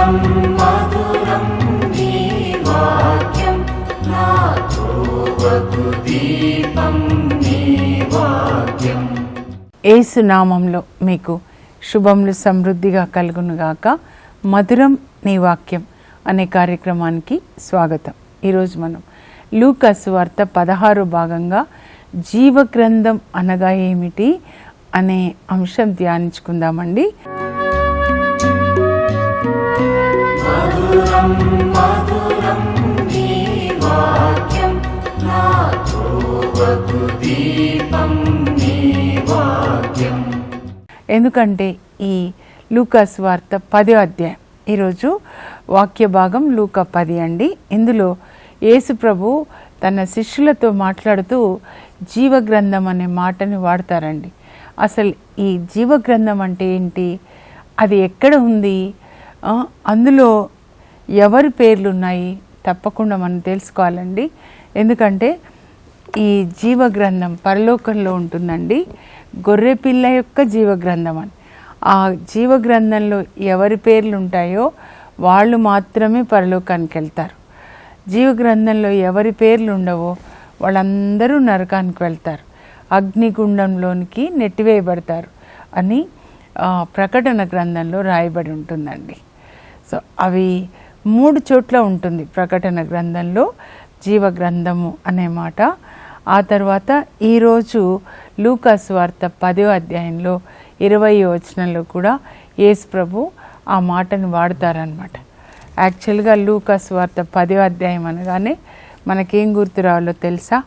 మధురం మధురం నీ వాక్యం నా త్రోవకు దీపం నీ వాక్యం. యేసు నామంలో మీకు శుభములు సమృద్ధిగా కలుగునుగాక. మధురం నీ వాక్యం అనే కార్యక్రమానికి స్వాగతం. ఈరోజు మనం లూకా సువార్త 16 భాగంగా జీవగ్రంథం అనగా ఏమిటి అనే అంశం ధ్యానించుకుందామండి. మధురం మధురం నీ వాక్యం నా త్రోవకు దీపం నీ వాక్యం. ఎందుకంటే ఈ లూకా సువార్త 10వ అధ్యాయం, ఈరోజు వాక్య భాగం లూకా 10 అండి. ఇందులో యేసు ప్రభు తన శిష్యులతో మాట్లాడుతూ జీవగ్రంథం అనే మాటని వాడతారండి. అసలు ఈ జీవగ్రంథం అంటే ఏంటి, అది ఎక్కడ ఉంది, అందులో ఎవరి పేర్లు ఉన్నాయి, తప్పకుండా మనం తెలుసుకోవాలండి. ఎందుకంటే ఈ జీవగ్రంథం పరలోకంలో ఉంటుందండి. గొర్రెపిల్ల యొక్క జీవగ్రంథం అని. ఆ జీవగ్రంథంలో ఎవరి పేర్లు ఉంటాయో వాళ్ళు మాత్రమే పరలోకానికి వెళ్తారు. జీవగ్రంథంలో ఎవరి పేర్లు ఉండవో వాళ్ళందరూ నరకానికి వెళ్తారు, అగ్నిగుండంలోనికి నెట్టివేయబడతారు అని ప్రకటన గ్రంథంలో రాయబడి ఉంటుందండి. సో అవి 3 చోట్ల ఉంటుంది ప్రకటన గ్రంథంలో జీవగ్రంథము అనే మాట. ఆ తర్వాత ఈరోజు లూకా సువార్త 10వ అధ్యాయంలో 20వ వచనంలో కూడా యేసు ప్రభు ఆ మాటను వాడతారనమాట. యాక్చువల్గా లూకా సువార్త 10వ అధ్యాయం అనగానే మనకేం గుర్తు రావాలో తెలుసా?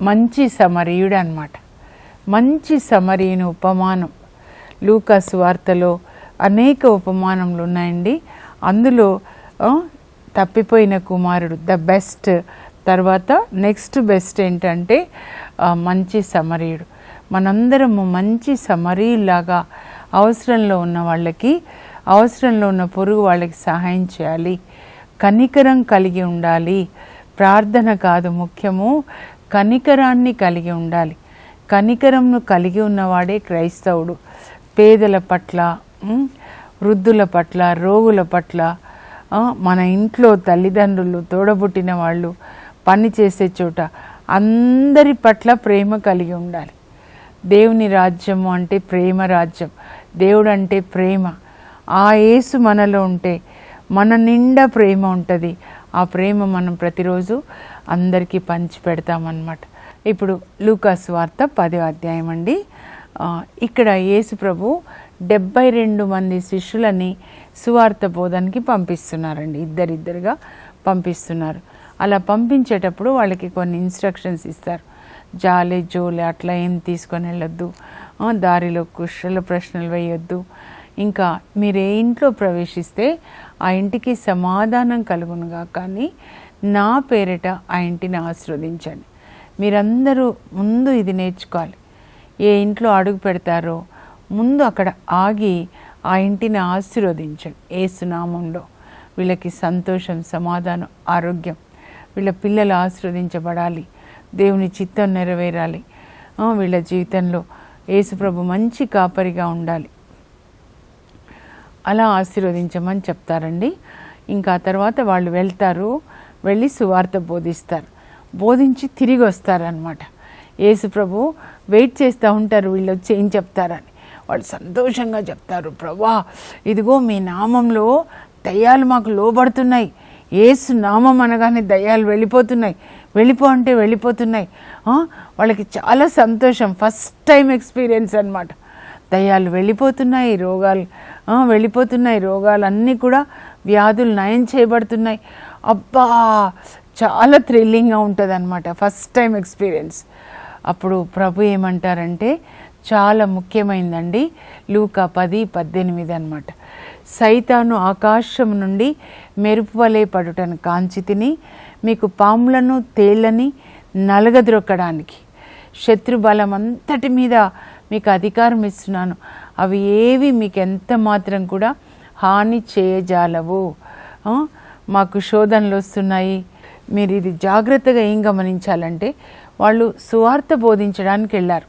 మంచి సమరయుడు అనమాట. మంచి సమరయుని ఉపమానం లూకా సువార్తలో అనేక ఉపమానములు ఉన్నాయండి. అందులో తప్పిపోయిన కుమారుడు ద బెస్ట్, తర్వాత నెక్స్ట్ బెస్ట్ ఏంటంటే మంచి సమరయుడు. మనందరము మంచి సమరయులాగా అవసరంలో ఉన్న వాళ్ళకి, అవసరంలో ఉన్న పొరుగు వాళ్ళకి సహాయం చేయాలి, కనికరం కలిగి ఉండాలి. ప్రార్థన కాదు ముఖ్యము, కనికరాన్ని కలిగి ఉండాలి. కనికరంను కలిగి ఉన్నవాడే క్రైస్తవుడు. పేదల పట్ల, వృద్ధుల పట్ల, రోగుల పట్ల, మన ఇంట్లో తల్లిదండ్రులు, తోడబుట్టిన వాళ్ళు, పని చేసే చోట అందరి పట్ల ప్రేమ కలిగి ఉండాలి. దేవుని రాజ్యము అంటే ప్రేమ రాజ్యం. దేవుడు అంటే ప్రేమ. ఆ యేసు మనలో ఉంటే మన నిండా ప్రేమ ఉంటుంది. ఆ ప్రేమ మనం ప్రతిరోజు అందరికీ పంచి పెడతామన్నమాట. ఇప్పుడు లూకా సువార్త 10వ అధ్యాయం అండి. ఇక్కడ యేసు ప్రభు 72 మంది శిష్యులని సువార్త బోధనకి పంపిస్తున్నారండి. ఇద్దరిద్దరుగా పంపిస్తున్నారు. అలా పంపించేటప్పుడు వాళ్ళకి కొన్ని ఇన్స్ట్రక్షన్స్ ఇస్తారు. జాలే జోలే అట్లా ఏం తీసుకొని వెళ్ళొద్దు, దారిలో కుశల ప్రశ్నలు వేయొద్దు, ఇంకా మీరు ఏ ఇంట్లో ప్రవేశిస్తే ఆ ఇంటికి సమాధానం కలుగునుగా, కానీ నా పేరిట ఆ ఇంటిని ఆశీర్వదించండి. మీరందరూ ముందు ఇది నేర్చుకోవాలి. ఏ ఇంట్లో అడుగు పెడతారో ముందు అక్కడ ఆగి ఆ ఇంటిని ఆశీర్వదించండి. యేసు నామంలో వీళ్ళకి సంతోషం, సమాధానం, ఆరోగ్యం, వీళ్ళ పిల్లలు ఆశీర్వదించబడాలి, దేవుని చిత్తం నెరవేరాలి, వీళ్ళ జీవితంలో యేసు ప్రభు మంచి కాపరిగా ఉండాలి, అలా ఆశీర్వదించమని చెప్తారండి. ఇంకా తర్వాత వాళ్ళు వెళ్తారు, వెళ్ళి సువార్త బోధిస్తారు, బోధించి తిరిగి వస్తారనమాట. యేసు ప్రభు వెయిట్ చేస్తూ ఉంటారు వీళ్ళు వచ్చి ఏం చెప్తారని. వాళ్ళు సంతోషంగా చెప్తారు, ప్రభువా ఇదిగో మీ నామంలో దయ్యాలు మాకు లోబడుతున్నాయి, యేసు నామం అనగానే దయ్యాలు వెళ్ళిపోతున్నాయి, వెళ్ళిపో అంటే వెళ్ళిపోతున్నాయి. వాళ్ళకి చాలా సంతోషం, ఫస్ట్ టైం ఎక్స్పీరియన్స్ అనమాట. దయ్యాలు వెళ్ళిపోతున్నాయి, రోగాలు వెళ్ళిపోతున్నాయి, రోగాలన్నీ కూడా, వ్యాధులు నయం చేయబడుతున్నాయి. అబ్బా చాలా థ్రిల్లింగ్గా ఉంటుంది అనమాట, ఫస్ట్ టైం ఎక్స్పీరియన్స్. అప్పుడు ప్రభు ఏమంటారంటే చాలా ముఖ్యమైందండి. లూకా 10:18 అనమాట. సైతాను ఆకాశం నుండి మెరుపు వలె పడుటను కాంచితిని, మీకు పాములను తేళ్లని నలగద్రొక్కడానికి, శత్రుబలం అంతటి మీద మీకు అధికారం ఇస్తున్నాను, అవి ఏవి మీకు ఎంత మాత్రం కూడా హాని చేయజాలవు. మాకు శోధనలు వస్తున్నాయి, మీరు ఇది జాగ్రత్తగా ఏం గమనించాలంటే, వాళ్ళు సువార్త బోధించడానికి వెళ్ళారు,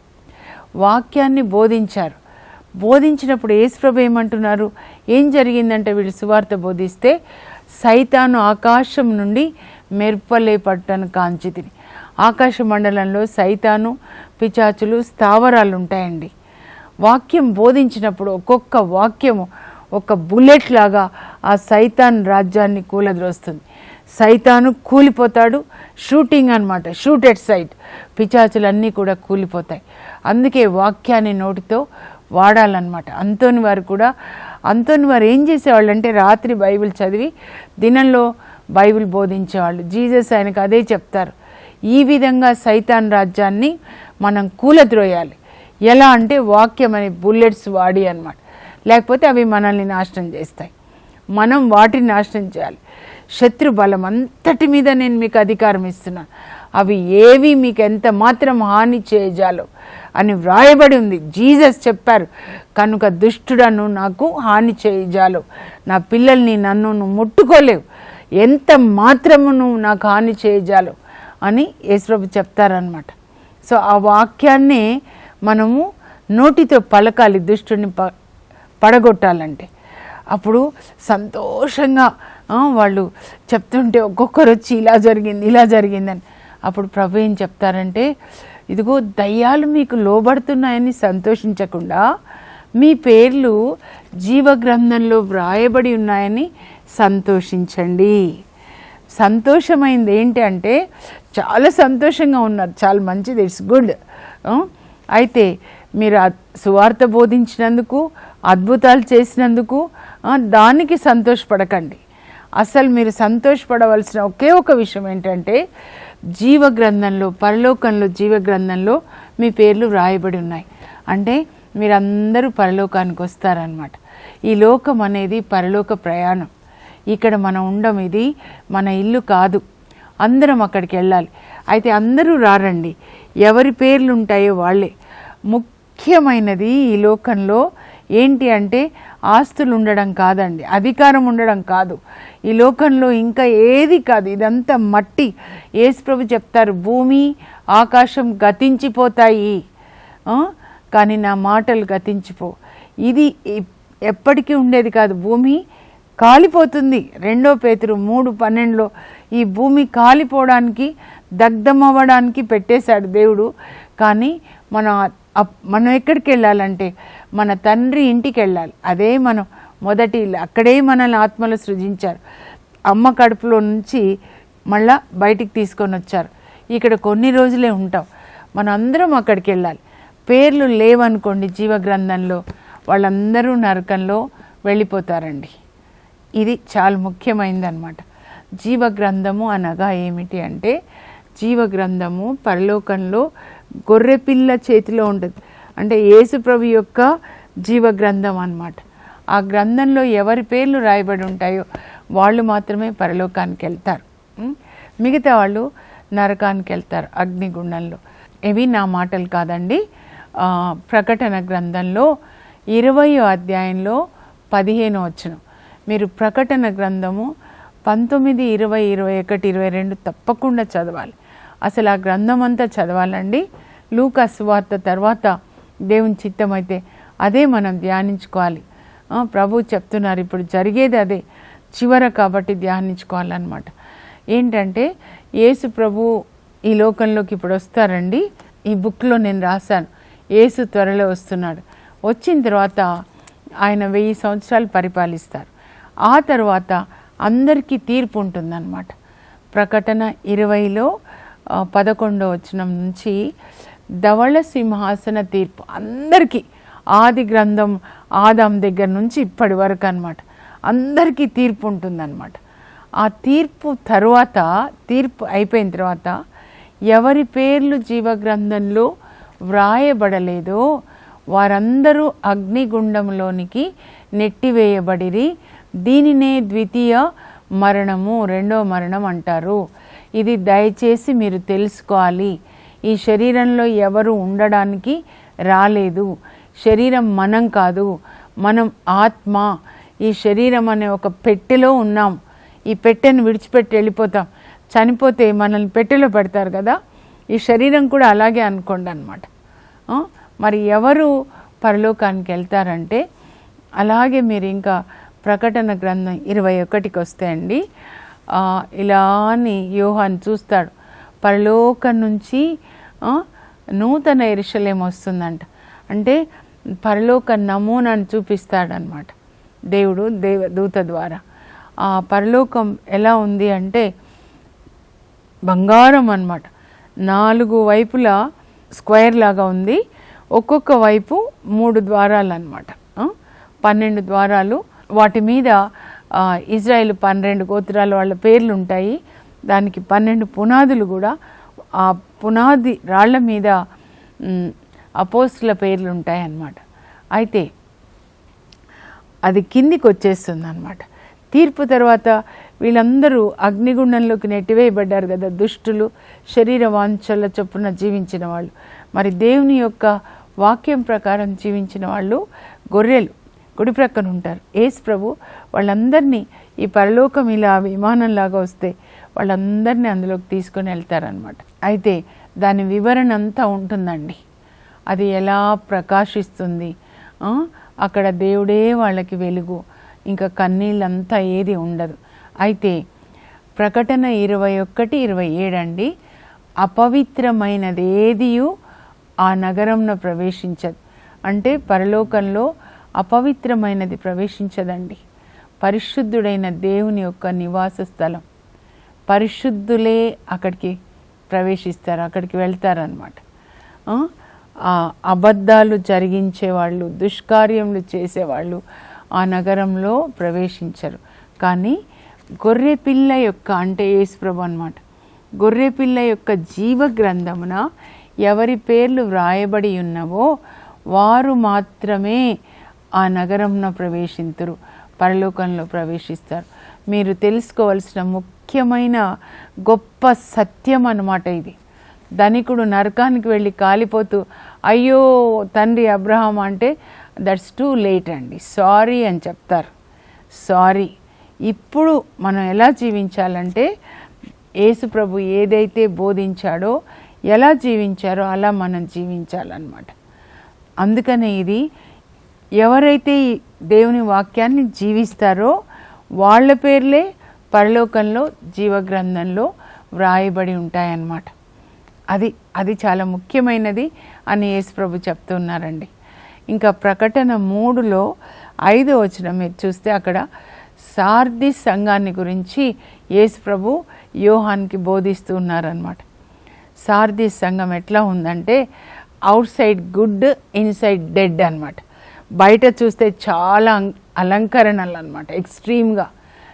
వాక్యాన్ని బోధించారు, బోధించినప్పుడు యేసుప్రభు ఏమంటున్నారు? ఏం జరిగిందంటే వీళ్ళు సువార్త బోధిస్తే సైతాను ఆకాశం నుండి మెరుపలే పట్టను కాంచితిని. ఆకాశ మండలంలో సైతాను, పిచాచులు, స్థావరాలు ఉంటాయండి. వాక్యం బోధించినప్పుడు ఒక్కొక్క వాక్యము ఒక బుల్లెట్ లాగా ఆ సైతాన్ రాజ్యాన్ని కూలద్రోస్తుంది. సైతాను కూలిపోతాడు. షూటింగ్ అన్నమాట, షూట్ ఎట్ సైట్. పిచాచులన్నీ కూడా కూలిపోతాయి. అందుకే వాక్యాన్ని నోటితో వాడాలన్నమాట. అంతోని వారు ఏం చేసేవాళ్ళు అంటే రాత్రి బైబిల్ చదివి దినంలో బైబిల్ బోధించేవాళ్ళు. జీసస్ ఆయనకు అదే చెప్తారు. ఈ విధంగా సైతాన్ రాజ్యాన్ని మనం కూలద్రోయాలి. ఎలా అంటే వాక్యం అనే బుల్లెట్స్ వాడి అన్నమాట. లేకపోతే అవి మనల్ని నాశనం చేస్తాయి. మనం వాటిని నాశనం చేయాలి. శత్రు బలం అంతటి మీద నేను మీకు అధికారం ఇస్తున్నాను, అవి ఏవి మీకు ఎంత మాత్రం హాని చేయజాలో అని వ్రాయబడి ఉంది. జీసస్ చెప్పారు, కనుక దుష్టుడను నాకు హాని చేయజాలో, నా పిల్లల్ని నన్ను నువ్వు ముట్టుకోలేవు, ఎంత మాత్రము నువ్వు నాకు హాని చేయజాలో అని యేసుప్రభు చెప్తారనమాట. సో ఆ వాక్యాన్ని మనము నోటితో పలకాలి. దుష్టుడిని పడగొట్టాలంటే అప్పుడు సంతోషంగా వాళ్ళు చెప్తుంటే ఒక్కొక్కరు వచ్చి ఇలా జరిగిందని అప్పుడు ప్రభు ఏం చెప్తారంటే, ఇదిగో దయ్యాలు మీకు లోబడుతున్నాయని సంతోషించకుండా మీ పేర్లు జీవగ్రంథంలో వ్రాయబడి ఉన్నాయని సంతోషించండి. సంతోషమైంది ఏంటి అంటే చాలా సంతోషంగా ఉన్నారు, చాలా మంచిది, ఇట్స్ గుడ్. అయితే మీరు సువార్త బోధించినందుకు, అద్భుతాలు చేసినందుకు దానికి సంతోషపడకండి. అసలు మీరు సంతోషపడవలసిన ఒకే ఒక విషయం ఏంటంటే జీవగ్రంథంలో, పరలోకంలో జీవగ్రంథంలో మీ పేర్లు వ్రాయబడి ఉన్నాయి. అంటే మీరందరూ పరలోకానికి వస్తారనమాట. ఈ లోకం అనేది పరలోక ప్రయాణం. ఇక్కడ మనం ఉండం, ఇది మన ఇల్లు కాదు. అందరం అక్కడికి వెళ్ళాలి. అయితే అందరూ రారండి, ఎవరి పేర్లు ఉంటాయో వాళ్ళే. ముఖ్యమైనది ఈ లోకంలో ఏంటి అంటే ఆస్తులు ఉండడం కాదండి, అధికారం ఉండడం కాదు. ఈ లోకంలో ఇంకా ఏది కాదు, ఇదంతా మట్టి. యేసుప్రభు చెప్తారు, భూమి ఆకాశం గతించిపోతాయి కానీ నా మాటలు గతించిపో. ఇది ఎప్పటికీ ఉండేది కాదు, భూమి కాలిపోతుంది. 2 పేతురు 3:12 ఈ భూమి కాలిపోవడానికి, దగ్ధమవ్వడానికి పెట్టేశాడు దేవుడు. కానీ మనం ఎక్కడికి వెళ్ళాలంటే మన తండ్రి ఇంటికి వెళ్ళాలి. అదే మనం మొదటి ఇల్లు. అక్కడే మనల్ని ఆత్మలో సృజించారు. అమ్మ కడుపులో నుంచి మళ్ళా బయటికి తీసుకొని వచ్చారు. ఇక్కడ కొన్ని రోజులే ఉంటాం. మనం అందరం అక్కడికి వెళ్ళాలి. పేర్లు లేవనుకోండి జీవగ్రంథంలో, వాళ్ళందరూ నరకంలో వెళ్ళిపోతారండి. ఇది చాలా ముఖ్యమైనది అన్నమాట. జీవగ్రంథము అనగా ఏమిటి అంటే, జీవగ్రంథము పరలోకంలో గొర్రెపిల్ల చేతిలో ఉంటుంది. అంటే యేసుప్రభు యొక్క జీవగ్రంథం అన్నమాట. ఆ గ్రంథంలో ఎవరి పేర్లు రాయబడి ఉంటాయో వాళ్ళు మాత్రమే పరలోకానికి వెళ్తారు. మిగతా వాళ్ళు నరకానికి వెళ్తారు, అగ్నిగుండంలో. ఇవి నా మాటలు కాదండి. ప్రకటన గ్రంథంలో 20వ అధ్యాయంలో 15వ వచనం. మీరు ప్రకటన గ్రంథము 19, 20, 21, 22 తప్పకుండా చదవాలి. అసలు ఆ గ్రంథం అంతా చదవాలండి. లూకా సువార్త తర్వాత దేవుని చిత్తమైతే అదే మనం ధ్యానించుకోవాలి. ప్రభు చెప్తున్నారు, ఇప్పుడు జరిగేది అదే, చివర కాబట్టి ధ్యానించుకోవాలన్నమాట. ఏంటంటే యేసు ప్రభు ఈ లోకంలోకి ఇప్పుడు వస్తారండి. ఈ బుక్లో నేను రాశాను, యేసు త్వరలో వస్తున్నాడు. వచ్చిన తర్వాత ఆయన 1000 సంవత్సరాలు పరిపాలిస్తారు. ఆ తర్వాత అందరికీ తీర్పు ఉంటుందన్నమాట. ప్రకటన 20లో 11వ వచనం నుంచి ధవళ సింహాసన తీర్పు అందరికీ, ఆది గ్రంథం ఆదాం దగ్గర నుంచి ఇప్పటి వరకు అన్నమాట, అందరికీ తీర్పు ఉంటుందన్నమాట. ఆ తీర్పు తర్వాత, తీర్పు అయిపోయిన తర్వాత ఎవరి పేర్లు జీవగ్రంథంలో వ్రాయబడలేదో వారందరూ అగ్నిగుండంలోనికి నెట్టివేయబడిరి. దీనినే ద్వితీయ మరణము, రెండో మరణం అంటారు. ఇది దయచేసి మీరు తెలుసుకోవాలి. ఈ శరీరంలో ఎవరు ఉండడానికి రాలేదు. శరీరం మనం కాదు, మనం ఆత్మ. ఈ శరీరం అనే ఒక పెట్టెలో ఉన్నాం. ఈ పెట్టెను విడిచిపెట్టి వెళ్ళిపోతాం. చనిపోతే మనల్ని పెట్టెలో పెడతారు కదా, ఈ శరీరం కూడా అలాగే అనుకోండి అన్నమాట. మరి ఎవరు పరలోకానికి వెళ్తారంటే, అలాగే మీరు ఇంకా ప్రకటన గ్రంథం 21కి వస్తే అండి, ఇలా అని యోహాను చూస్తాడు, పరలోకం నుంచి నూతన యెరూషలేం వస్తుందంట. అంటే పరలోక నమూనాను చూపిస్తాడనమాట దేవుడు దూత ద్వారా. ఆ పరలోకం ఎలా ఉంది అంటే బంగారం అన్నమాట. 4 వైపులా స్క్వేర్ లాగా ఉంది. ఒక్కొక్క వైపు 3 ద్వారాలు అన్నమాట. 12 ద్వారాలు. వాటి మీద ఇజ్రాయేల్ 12 గోత్రాల వాళ్ళ పేర్లు ఉంటాయి. దానికి 12 పునాదులు కూడా. ఆ పునాది రాళ్ల మీద అపోస్తుల పేర్లు ఉంటాయి అన్నమాట. అయితే అది కిందికి వచ్చేస్తుంది అన్నమాట. తీర్పు తర్వాత వీళ్ళందరూ అగ్నిగుండంలోకి నెట్టివేయబడ్డారు కదా, దుష్టులు, శరీర వాంఛల చొప్పున జీవించిన వాళ్ళు. మరి దేవుని యొక్క వాక్యం ప్రకారం జీవించిన వాళ్ళు గొర్రెలు కుడి ప్రక్కన ఉంటారు. యేసు ప్రభు వాళ్ళందరినీ ఈ పరలోకం ఇలా విమానంలాగా వస్తే వాళ్ళందరినీ అందులోకి తీసుకొని వెళ్తారనమాట. అయితే దాని వివరణ అంతా ఉంటుందండి. అది ఎలా ప్రకాశిస్తుంది, అక్కడ దేవుడే వాళ్ళకి వెలుగు, ఇంకా కన్నీళ్ళంతా ఏది ఉండదు. అయితే ప్రకటన 21:27 అండి, అపవిత్రమైనది ఏదియు ఆ నగరంలో ప్రవేశించదు. అంటే పరలోకంలో అపవిత్రమైనది ప్రవేశించదండి. పరిశుద్ధుడైన దేవుని యొక్క నివాస స్థలం, పరిశుద్ధులే అక్కడికి ప్రవేశిస్తారు, అక్కడికి వెళ్తారనమాట. అబద్ధాలు జరిగించేవాళ్ళు, దుష్కార్యములు చేసేవాళ్ళు ఆ నగరంలో ప్రవేశించరు. కానీ గొర్రెపిల్ల యొక్క, అంటే యేసుప్రభు అన్నమాట, గొర్రెపిల్ల యొక్క జీవ గ్రంథమున ఎవరి పేర్లు వ్రాయబడి ఉన్నవో వారు మాత్రమే ఆ నగరంలో ప్రవేశింతురు, పరలోకంలో ప్రవేశిస్తారు. మీరు తెలుసుకోవాల్సిన ముఖ్యమైన గొప్ప సత్యం అన్నమాట ఇది. ధనికుడు నరకానికి వెళ్ళి కాలిపోతూ అయ్యో తండ్రి అబ్రహాం అంటే దట్స్ టూ లేట్ అండి, సారీ అని చెప్తారు. సారీ. ఇప్పుడు మనం ఎలా జీవించాలంటే యేసు ప్రభు ఏదైతే బోధించాడో, ఎలా జీవించారో అలా మనం జీవించాలన్నమాట. అందుకనే ఇది ఎవరైతే దేవుని వాక్యాన్ని జీవిస్తారో వాళ్ళ పేర్లే పరలోకంలో జీవగ్రంథంలో వ్రాయబడి ఉంటాయన్నమాట. అది చాలా ముఖ్యమైనది అని యేసు ప్రభు చెప్తున్నారండి. ఇంకా ప్రకటన 3లో 5వ వచనం మీరు చూస్తే అక్కడ సార్దీస్ సంఘాన్ని గురించి యేసు ప్రభు యోహాన్కి బోధిస్తూ ఉన్నారనమాట. సార్దీస్ సంఘం ఎట్లా ఉందంటే out side good, inside dead అనమాట. బయట చూస్తే చాలా అలంకరణలు అనమాట, ఎక్స్ట్రీమ్గా,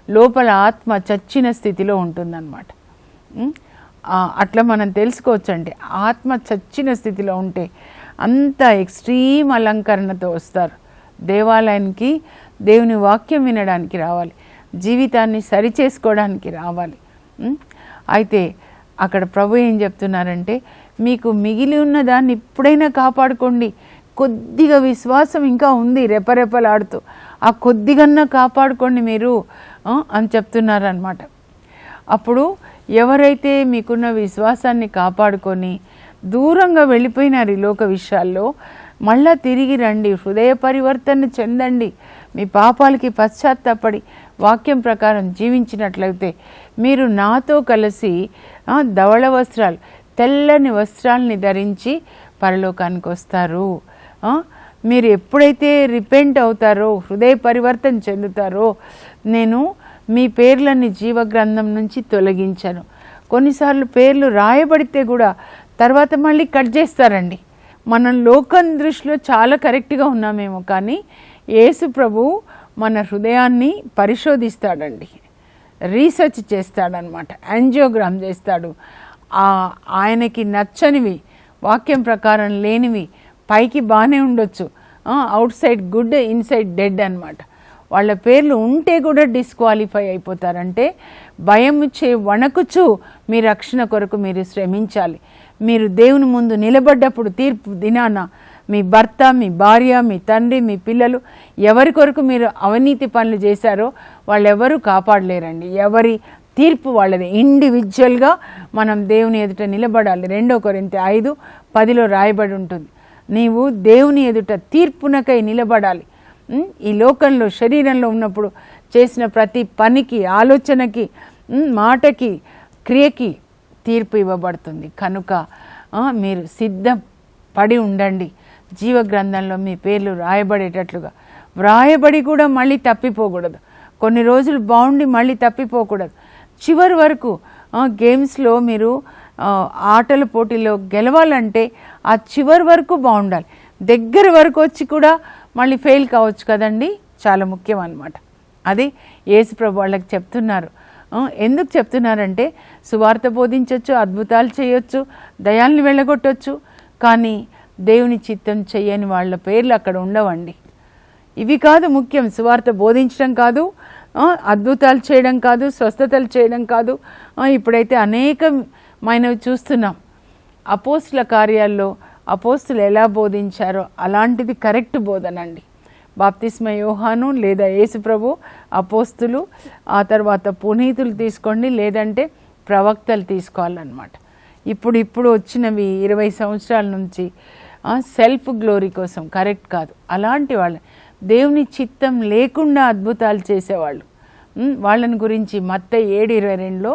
లోపల ఆత్మ చచ్చిన స్థితిలో ఉంటుందన్నమాట. అట్లా మనం తెలుసుకోవచ్చు. అంటే ఆత్మ చచ్చిన స్థితిలో ఉంటే అంత ఎక్స్ట్రీమ్ అలంకరణతో వస్తారు దేవాలయానికి. దేవుని వాక్యం వినడానికి రావాలి, జీవితాన్ని సరిచేసుకోవడానికి రావాలి. అయితే అక్కడ ప్రభు ఏం చెప్తున్నారంటే, మీకు మిగిలి ఉన్న దాన్ని ఇప్పుడైనా కాపాడుకోండి, కొద్దిగా విశ్వాసం ఇంకా ఉంది రెపరెపలాడుతూ, ఆ కొద్దిగన్నా కాపాడుకోండి మీరు అని చెప్తున్నారనమాట. అప్పుడు ఎవరైతే మీకున్న విశ్వాసాన్ని కాపాడుకొని దూరంగా వెళ్ళిపోయినారు ఈ లోక విషయాల్లో, మళ్ళా తిరిగి రండి, హృదయ పరివర్తన చెందండి, మీ పాపాలకి పశ్చాత్తాపడి వాక్యం ప్రకారం జీవించినట్లయితే మీరు నాతో కలిసి ధవళ వస్త్రాలు, తెల్లని వస్త్రాలని ధరించి పరలోకానికి వస్తారు. మీరు ఎప్పుడైతే రిపెంట్ అవుతారో, హృదయ పరివర్తన చెందుతారో, నేను మీ పేర్లని జీవగ్రంథం నుంచి తొలగించను. కొన్నిసార్లు పేర్లు రాయబడితే కూడా తర్వాత మళ్ళీ కట్ చేస్తారండి. మనం లోకం దృష్టిలో చాలా కరెక్ట్గా ఉన్నామేమో, కానీ యేసు ప్రభు మన హృదయాన్ని పరిశోధిస్తాడండి, రీసెర్చ్ చేస్తాడనమాట, యాంజియోగ్రామ్ చేస్తాడు. ఆయనకి నచ్చనివి, వాక్యం ప్రకారం లేనివి పైకి బాగానే ఉండొచ్చు, out side good, inside dead అనమాట. వాళ్ళ పేర్లు ఉంటే కూడా డిస్క్వాలిఫై అయిపోతారంటే భయం చే వణకుచు మీ రక్షణ కొరకు మీరు శ్రమించాలి. మీరు దేవుని ముందు నిలబడ్డప్పుడు తీర్పు దినాన మీ భర్త, మీ భార్య, మీ తండ్రి, మీ పిల్లలు ఎవరి కొరకు మీరు అవినీతి పనులు చేశారో వాళ్ళెవరూ కాపాడలేరండి. ఎవరి తీర్పు వాళ్ళది. ఇండివిజువల్గా మనం దేవుని ఎదుట నిలబడాలి. 2 కొరింథీ 5:10 రాయబడి ఉంటుంది. నీవు దేవుని ఎదుట తీర్పునకై నిలబడాలి. ఈ లోకంలో శరీరంలో ఉన్నప్పుడు చేసిన ప్రతి పనికి, ఆలోచనకి, మాటకి, క్రియకి తీర్పు ఇవ్వబడుతుంది. కనుక మీరు సిద్ధపడి ఉండండి. జీవ గ్రంథంలో మీ పేర్లు రాయబడేటట్లుగా. వ్రాయబడి కూడా మళ్ళీ తప్పిపోకూడదు. కొన్ని రోజులు బాగుండి మళ్ళీ తప్పిపోకూడదు. చివరి వరకు గేమ్స్లో మీరు ఆటల పోటీలో గెలవాలంటే ఆ చివరి వరకు బాగుండాలి. దగ్గర వరకు వచ్చి కూడా మళ్ళీ ఫెయిల్ కావచ్చు కదండి. చాలా ముఖ్యం అన్నమాట. అది యేసుప్రభు వాళ్ళకి చెప్తున్నారు. ఎందుకు చెప్తున్నారంటే సువార్త బోధించవచ్చు, అద్భుతాలు చేయొచ్చు, దయాల్ని వెళ్ళగొట్టవచ్చు, కానీ దేవుని చిత్తం చెయ్యని వాళ్ళ పేర్లు అక్కడ ఉండవండి. ఇవి కాదు ముఖ్యం. సువార్త బోధించడం కాదు, అద్భుతాలు చేయడం కాదు, స్వస్థతలు చేయడం కాదు. ఇప్పుడైతే అనేకమైనవి చూస్తున్నాం. అపోస్తుల కార్యాల్లో అపోస్తులు ఎలా బోధించారో అలాంటిది కరెక్ట్ బోధన అండి. బాప్తిస్మ యోహాను లేదా యేసుప్రభు, అపోస్తులు, ఆ తర్వాత పునీతులు తీసుకోండి, లేదంటే ప్రవక్తలు తీసుకోవాలన్నమాట. ఇప్పుడు వచ్చినవి 20 సంవత్సరాల నుంచి సెల్ఫ్ గ్లోరీ కోసం కరెక్ట్ కాదు. అలాంటి వాళ్ళు దేవుని చిత్తం లేకుండా అద్భుతాలు చేసేవాళ్ళు. వాళ్ళని గురించి మత్తయి 7:22లో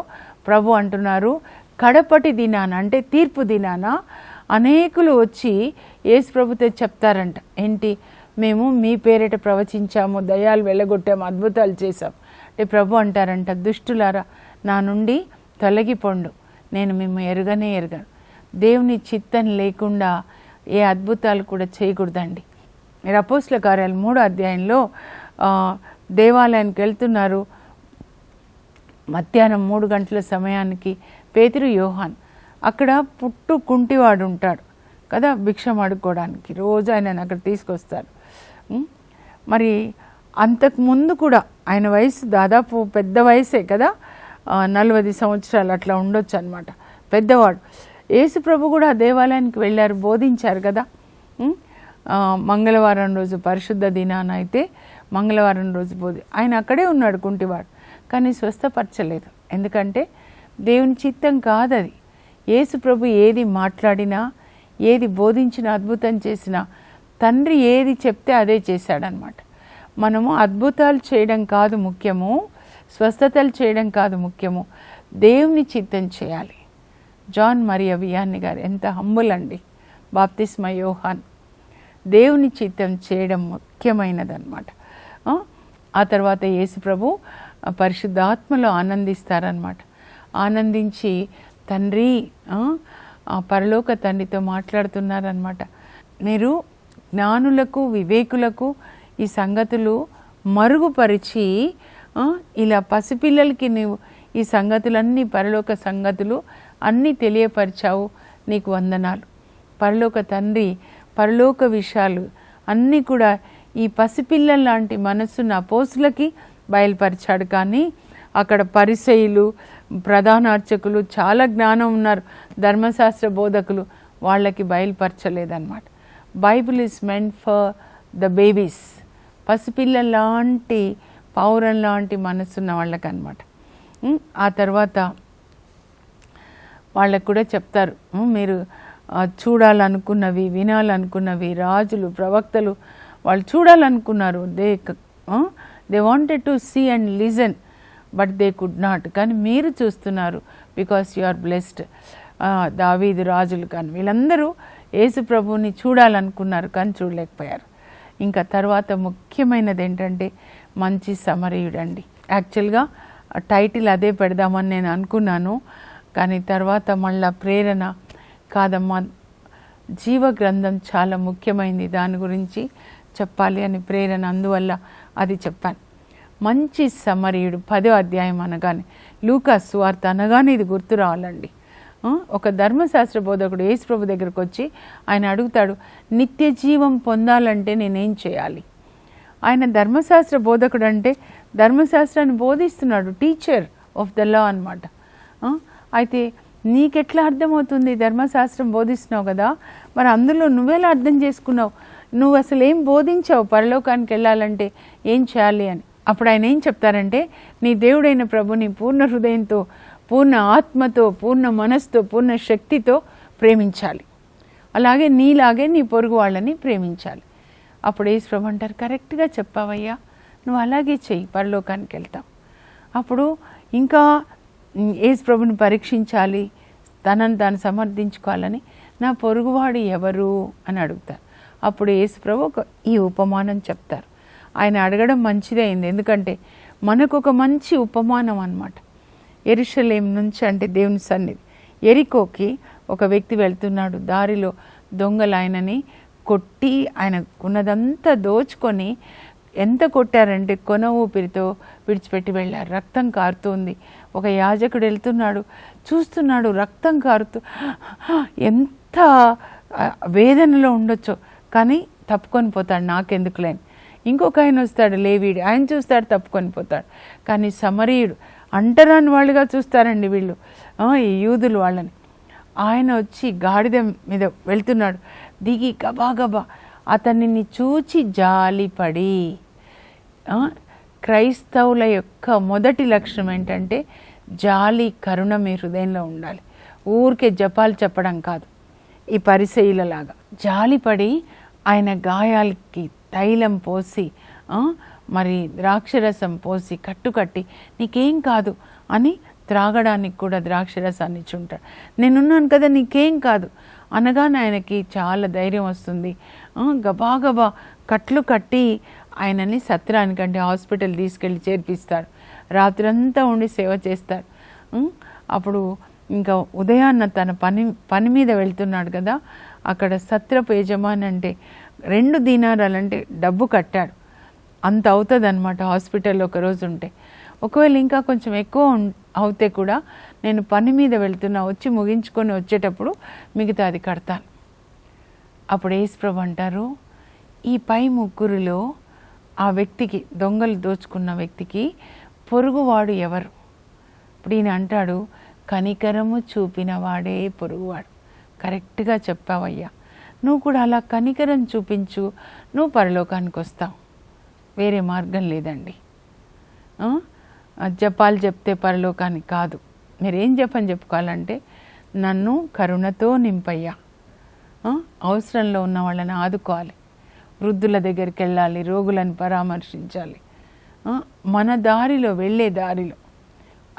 ప్రభు అంటున్నారు, కడపటి దినాన అంటే తీర్పు దినాన అనేకులు వచ్చి యేసు ప్రభుతో చెప్తారంట, ఏంటి మేము మీ పేరిట ప్రవచించాము, దయ్యాలు వెళ్ళగొట్టాము, అద్భుతాలు చేశాం అంటే ప్రభు అంటారంట, దుష్టులారా నా నుండి తొలగిపోండు, నేను మేము ఎరగను. దేవుని చిత్తం లేకుండా ఏ అద్భుతాలు కూడా చేయకూడదండి. మీరు అపోస్తుల కార్యాలు 3వ అధ్యాయంలో దేవాలయానికి వెళ్తున్నారు. మధ్యాహ్నం 3 గంటల సమయానికి పేతురు, యోహాన్ అక్కడ కుంటివాడు ఉంటాడు కదా, భిక్షం అడుక్కోవడానికి రోజు ఆయనను అక్కడ తీసుకొస్తారు. మరి అంతకుముందు కూడా ఆయన వయసు దాదాపు పెద్ద వయసే కదా, 40 సంవత్సరాలు అట్లా ఉండొచ్చు అనమాట, పెద్దవాడు. యేసు ప్రభు కూడా ఆ దేవాలయానికి వెళ్ళారు, బోధించారు కదా. మంగళవారం రోజు పరిశుద్ధ దినాన అయితే మంగళవారం రోజు ఆయన అక్కడే ఉన్నాడు కుంటివాడు, కానీ స్వస్థపరచలేదు. ఎందుకంటే దేవుని చిత్తం కాదది. యేసు ప్రభు ఏది మాట్లాడినా, ఏది బోధించినా, అద్భుతం చేసినా తండ్రి ఏది చెప్తే అదే చేశాడనమాట. మనము అద్భుతాలు చేయడం కాదు ముఖ్యము, స్వస్థతలు చేయడం కాదు ముఖ్యము, దేవుని చిత్తం చేయాలి. జాన్ మరియా వియాన్ని గారు ఎంత హంబుల్ అండి. బాప్తిస్మ యోహాన్ దేవుని చిత్తం చేయడం ముఖ్యమైనదన్నమాట. ఆ తర్వాత యేసు ప్రభు పరిశుద్ధాత్మలో ఆనందిస్తారనమాట. ఆనందించి తండ్రి, పరలోక తండ్రితో మాట్లాడుతున్నారనమాట. మీరు జ్ఞానులకు, వివేకులకు ఈ సంగతులు మరుగుపరిచి ఇలా పసిపిల్లలకి నీవు ఈ సంగతులన్నీ, పరలోక సంగతులు అన్నీ తెలియపరిచావు, నీకు వందనాలు. పరలోక తండ్రి పరలోక విషయాలు అన్నీ కూడా ఈ పసిపిల్లల లాంటి మనస్సున్న అపోస్తులకి బయలుపరిచాడు. కానీ అక్కడ పరిసయ్యులు, ప్రధాన అర్చకులు, చాలా జ్ఞానం ఉన్నారు, ధర్మశాస్త్ర బోధకులు, వాళ్ళకి బయలుపరచలేదన్నమాట. Bible is meant for the babies, పసిపిల్లల లాంటి, పౌరం లాంటి మనసున్న వాళ్ళకి అనమాట. ఆ తర్వాత వాళ్ళకు కూడా చెప్తారు, మీరు చూడాలనుకున్నవి, వినాలనుకున్నవి, రాజులు, ప్రవక్తలు వాళ్ళు చూడాలనుకున్నారు. They wanted to see and listen but they could not. కానీ మీరు చూస్తున్నారు బికాస్ యు ఆర్ బ్లెస్డ్. దావీదు రాజులు కానీ వీళ్ళందరూ యేసు ప్రభువుని చూడాలనుకున్నారు కానీ చూడలేకపోయారు. ఇంకా తర్వాత ముఖ్యమైనది ఏంటంటే మంచి సమరయుడండి. యాక్చువల్గా టైటిల్ అదే పెడదామని నేను అనుకున్నాను, కానీ తర్వాత మళ్ళా ప్రేరణ కాదమ్మా, జీవ గ్రంథం చాలా ముఖ్యమైనది, దాని గురించి చెప్పాలి అని ప్రేరణ, అందువల్ల అది చెప్పాను. మంచి సమరయుడు 10వ అధ్యాయం అనగానే, లూకా సువార్త అనగానే ఇది గుర్తు రావాలండి. ఒక ధర్మశాస్త్ర బోధకుడు యేసు ప్రభు దగ్గరకు వచ్చి ఆయన అడుగుతాడు, నిత్య జీవం పొందాలంటే నేనేం చేయాలి? ఆయన ధర్మశాస్త్ర బోధకుడు అంటే ధర్మశాస్త్రాన్ని బోధిస్తున్నాడు, టీచర్ ఆఫ్ ద లా అనమాట. అయితే నీకెట్లా అర్థమవుతుంది? ధర్మశాస్త్రం బోధిస్తున్నావు కదా, మరి అందులో నువ్వెలా అర్థం చేసుకున్నావు? నువ్వు అసలు ఏం బోధించావు? పరలోకానికి వెళ్ళాలంటే ఏం చేయాలి అని. అప్పుడు ఆయన ఏం చెప్తారంటే, నీ దేవుడైన ప్రభుని పూర్ణ హృదయంతో, పూర్ణ ఆత్మతో, పూర్ణ మనస్సుతో, పూర్ణ శక్తితో ప్రేమించాలి. అలాగే నీలాగే నీ పొరుగు వాళ్ళని ప్రేమించాలి. అప్పుడు యేసుప్రభు అంటారు, కరెక్ట్గా చెప్పావయ్యా, నువ్వు అలాగే చెయ్యి, పరలోకానికి వెళ్తావు. అప్పుడు ఇంకా యేసుప్రభుని పరీక్షించాలి, తనను తాను సమర్థించుకోవాలని, నా పొరుగువాడు ఎవరు అని అడుగుతారు. అప్పుడు యేసుప్రభు ఈ ఉపమానం చెప్తారు. ఆయన అడగడం మంచిదే అయింది, ఎందుకంటే మనకు ఒక మంచి ఉపమానం అన్నమాట. యెరూషలేము నుంచి, అంటే దేవుని సన్నిధి, యెరికోకి ఒక వ్యక్తి వెళ్తున్నాడు. దారిలో దొంగలు ఆయనని కొట్టి ఆయనకున్నదంతా దోచుకొని, ఎంత కొట్టారంటే కొన ఊపిరితో విడిచిపెట్టి వెళ్ళారు. రక్తం కారుతుంది. ఒక యాజకుడు వెళ్తున్నాడు, చూస్తున్నాడు రక్తం కారుతూ, ఎంత వేదనలో ఉండొచ్చో, కానీ తప్పుకొని పోతాడు, నాకెందుకులేని. ఇంకొక ఆయన వస్తాడు, లేవీడు, ఆయన చూస్తాడు, తప్పుకొని పోతాడు. కానీ సమరీయుడు, అంటరాని వాళ్ళుగా చూస్తారండి వీళ్ళు, ఈ యూదులు వాళ్ళని. ఆయన వచ్చి గాడిద మీద వెళ్తున్నాడు, దిగి గబాగబా అతనిని చూచి జాలిపడి. క్రైస్తవుల యొక్క మొదటి లక్షణం ఏంటంటే జాలి, కరుణ మీ హృదయంలో ఉండాలి. ఊరికే జపాలు చెప్పడం కాదు, ఈ పరిసయ్యులలాగా. జాలిపడి ఆయన గాయాలకి తైలం పోసి, మరి ద్రాక్షరసం పోసి కట్టుకట్టి, నీకేం కాదు అని త్రాగడానికి కూడా ద్రాక్షరసాన్ని ఇచ్చుంటాడు. నేనున్నాను కదా, నీకేం కాదు అనగానే ఆయనకి చాలా ధైర్యం వస్తుంది. గబాగబా కట్లు కట్టి ఆయనని సత్రానికంటే హాస్పిటల్ తీసుకెళ్ళి చేర్పిస్తాడు. రాత్రంతా ఉండి సేవ చేస్తాడు. అప్పుడు ఇంకా ఉదయాన్న తన పని మీద వెళ్తున్నాడు కదా, అక్కడ సత్రపు యజమాని అంటే 2 దీనారాలు అంటే డబ్బు కట్టాడు. అంత అవుతుంది అనమాట హాస్పిటల్లో ఒకరోజు ఉంటే. ఒకవేళ ఇంకా కొంచెం ఎక్కువ అవుతే కూడా, నేను పని మీద వెళ్తున్నా, వచ్చి ముగించుకొని వచ్చేటప్పుడు మిగతా అది కడతాను. అప్పుడు యేసుప్రభు అంటారు, ఈ పై ముగ్గురులో ఆ వ్యక్తికి, దొంగలు దోచుకున్న వ్యక్తికి పొరుగువాడు ఎవరు? ఇప్పుడు ఈయన అంటాడు, కనికరము చూపిన వాడే పొరుగువాడు. కరెక్ట్గా చెప్పావయ్యా, నువ్వు కూడా అలా కనికరం చూపించు, నువ్వు పరలోకానికి వస్తావు. వేరే మార్గం లేదండి. జపాలు చెప్తే పరలోకానికి కాదు. మీరేం జపం చెప్పుకోవాలంటే, నన్ను కరుణతో నింపయ్యా, అవసరంలో ఉన్న వాళ్ళని ఆదుకోవాలి, వృద్ధుల దగ్గరికి వెళ్ళాలి, రోగులను పరామర్శించాలి, మన దారిలో, వెళ్ళే దారిలో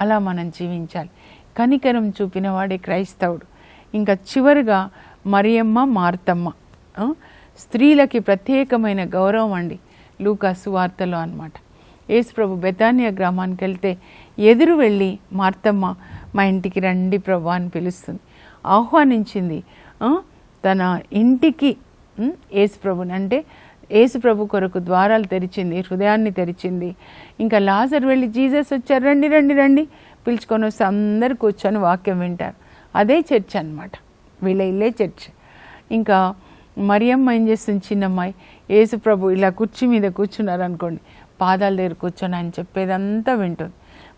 అలా మనం జీవించాలి. కనికరం చూపిన వాడే క్రైస్తవుడు. ఇంకా చివరిగా మరియమ్మ, మార్తమ్మ, స్త్రీలకి ప్రత్యేకమైన గౌరవం అండి లూకా సువార్తలో అన్నమాట. యేసుప్రభు బెతానియా గ్రామానికి వెళ్తే ఎదురు వెళ్ళి, మార్తమ్మ మా ఇంటికి రండి ప్రభు అని పిలుస్తుంది, ఆహ్వానించింది. తన ఇంటికి యేసుప్రభుని, అంటే యేసుప్రభు కొరకు ద్వారాలు తెరిచింది, హృదయాన్ని తెరిచింది. ఇంకా లాజర్ వెళ్ళి, జీసస్ వచ్చారు, రండి రండి రండి పిలుచుకొని వస్తే అందరు కూర్చొని వాక్యం వింటారు. అదే చర్చ్ అన్నమాట, వీళ్ళ ఇల్లే చర్చ్. ఇంకా మరియమ్మ ఏం చేస్తుంది, చిన్నమ్మాయి, యేసుప్రభు ఇలా కుర్చీ మీద కూర్చున్నారు అనుకోండి, పాదాల దగ్గర కూర్చొని ఆయన చెప్పేదంతా వింటుంది.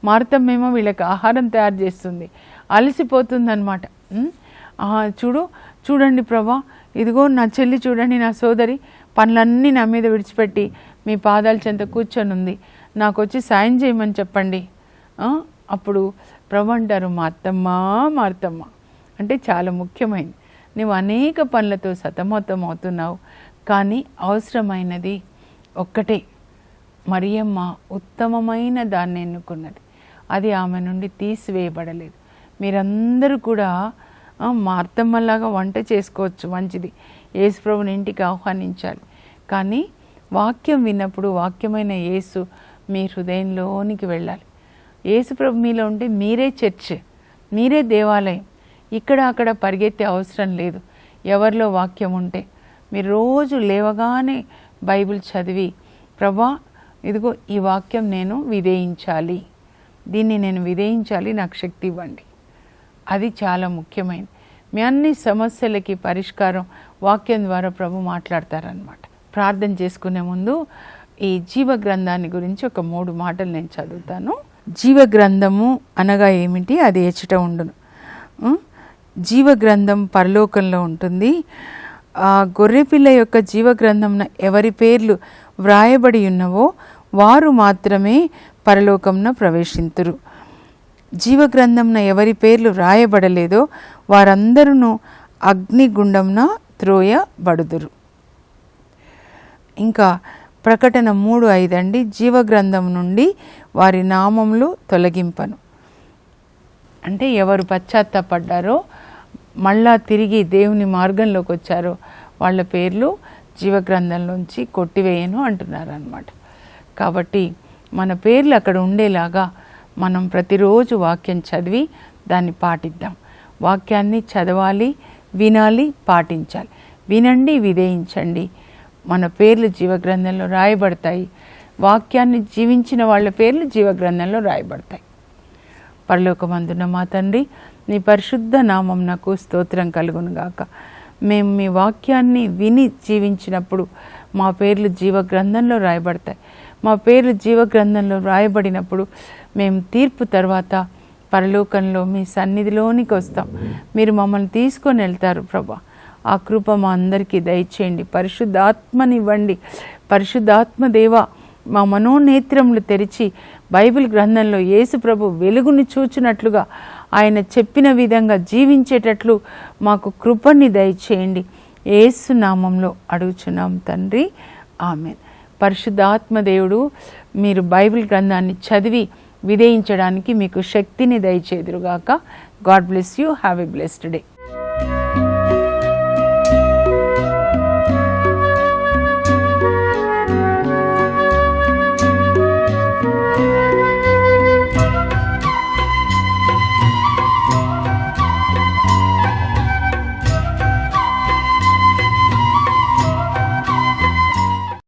మార్తమ్మేమో వీళ్ళకి ఆహారం తయారు చేస్తుంది, అలసిపోతుంది అనమాట. చూడండి ప్రభా, ఇదిగో నా చెల్లి చూడండి, నా సోదరి పనులన్నీ నా మీద విడిచిపెట్టి మీ పాదాల చెంత కూర్చొని ఉంది, నాకు వచ్చి సాయం చేయమని చెప్పండి. అప్పుడు ప్రభు అంటారు, మార్తమ్మ మార్తమ్మ, అంటే చాలా ముఖ్యమైనది, నువ్వు అనేక పనులతో సతమతం అవుతున్నావు, కానీ అవసరమైనది ఒక్కటే. మరియమ్మ ఉత్తమమైన దాన్ని ఎన్నుకున్నది, అది ఆమె నుండి తీసివేయబడలేదు. మీరందరూ కూడా మార్తమ్మలాగా వంట చేసుకోవచ్చు, మంచిది, యేసుప్రభుని ఇంటికి ఆహ్వానించాలి. కానీ వాక్యం విన్నప్పుడు వాక్యమైన యేసు మీ హృదయంలోనికి వెళ్ళాలి. యేసుప్రభు మీలో ఉంటే మీరే చర్చ్, మీరే దేవాలయం. ఇక్కడ అక్కడ పరిగెత్తే అవసరం లేదు. ఎవరిలో వాక్యం ఉంటే మీరు రోజు లేవగానే బైబిల్ చదివి, ప్రభా ఇదిగో ఈ వాక్యం నేను విధేయించాలి, దీన్ని నేను విధేయించాలి, నాకు శక్తి ఇవ్వండి. అది చాలా ముఖ్యమైనది. మీ అన్ని సమస్యలకి పరిష్కారం వాక్యం ద్వారా ప్రభు మాట్లాడతారనమాట. ప్రార్థన చేసుకునే ముందు ఈ జీవ గ్రంథాన్ని గురించి ఒక 3 మాటలు నేను చదువుతాను. జీవ గ్రంథము అనగా ఏమిటి? అది ఎచ్చట ఉండును. జీవ గ్రంథం పరలోకంలో ఉంటుంది. ఆ గొర్రెపిల్ల యొక్క జీవ గ్రంథంన ఎవరి పేర్లు వ్రాయబడి ఉన్నవో వారు మాత్రమే పరలోకంన ప్రవేశింతురు. జీవగ్రంథంన ఎవరి పేర్లు రాయబడలేదో వారందరూ అగ్నిగుండంన త్రోయబడుదురు. ఇంకా ప్రకటన 3:5 అండి, జీవగ్రంథం నుండి వారి నామములు తొలగింపను. అంటే ఎవరు పశ్చాత్తాపడ్డారో మళ్ళా తిరిగి దేవుని మార్గంలోకి వచ్చారో వాళ్ళ పేర్లు జీవగ్రంథంలోంచి కొట్టివేయను అంటున్నారు అన్నమాట. కాబట్టి మన పేర్లు అక్కడ ఉండేలాగా మనం ప్రతిరోజు వాక్యం చదివి దాన్ని పాటిద్దాం. వాక్యాన్ని చదవాలి, వినాలి, పాటించాలి. వినండి, విధేయించండి. మన పేర్లు జీవగ్రంథంలో రాయబడతాయి. వాక్యాన్ని జీవించిన వాళ్ళ పేర్లు జీవగ్రంథంలో రాయబడతాయి. పరలోకమందున్న మా తండ్రి, నీ పరిశుద్ధ నామమునకు స్తోత్రం కలుగునుగాక. మేము మీ వాక్యాన్ని విని జీవించినప్పుడు మా పేర్లు జీవగ్రంథంలో రాయబడతాయి. మా పేర్లు జీవగ్రంథంలో రాయబడినప్పుడు మేము తీర్పు తర్వాత పరలోకంలో మీ సన్నిధిలోనికి వస్తాం. మీరు మమ్మల్ని తీసుకొని వెళ్తారు ప్రభా. ఆ కృప మా అందరికీ దయచేయండి. పరిశుద్ధాత్మనివ్వండి. పరిశుద్ధాత్మ దేవ, మా మనోనేత్రములు తెరిచి బైబిల్ గ్రంథంలో యేసు ప్రభు వెలుగుని చూచినట్లుగా ఆయన చెప్పిన విధంగా జీవించేటట్లు మాకు కృపని దయచేయండి. యేసు నామంలో అడుగుచున్నాం తండ్రి, ఆమేన్. పరిశుద్ధాత్మ దేవుడు మీరు బైబిల్ గ్రంథాన్ని చదివి విధేయించడానికి మీకు శక్తిని దయచేదురుగాక. God bless you. Have a blessed day.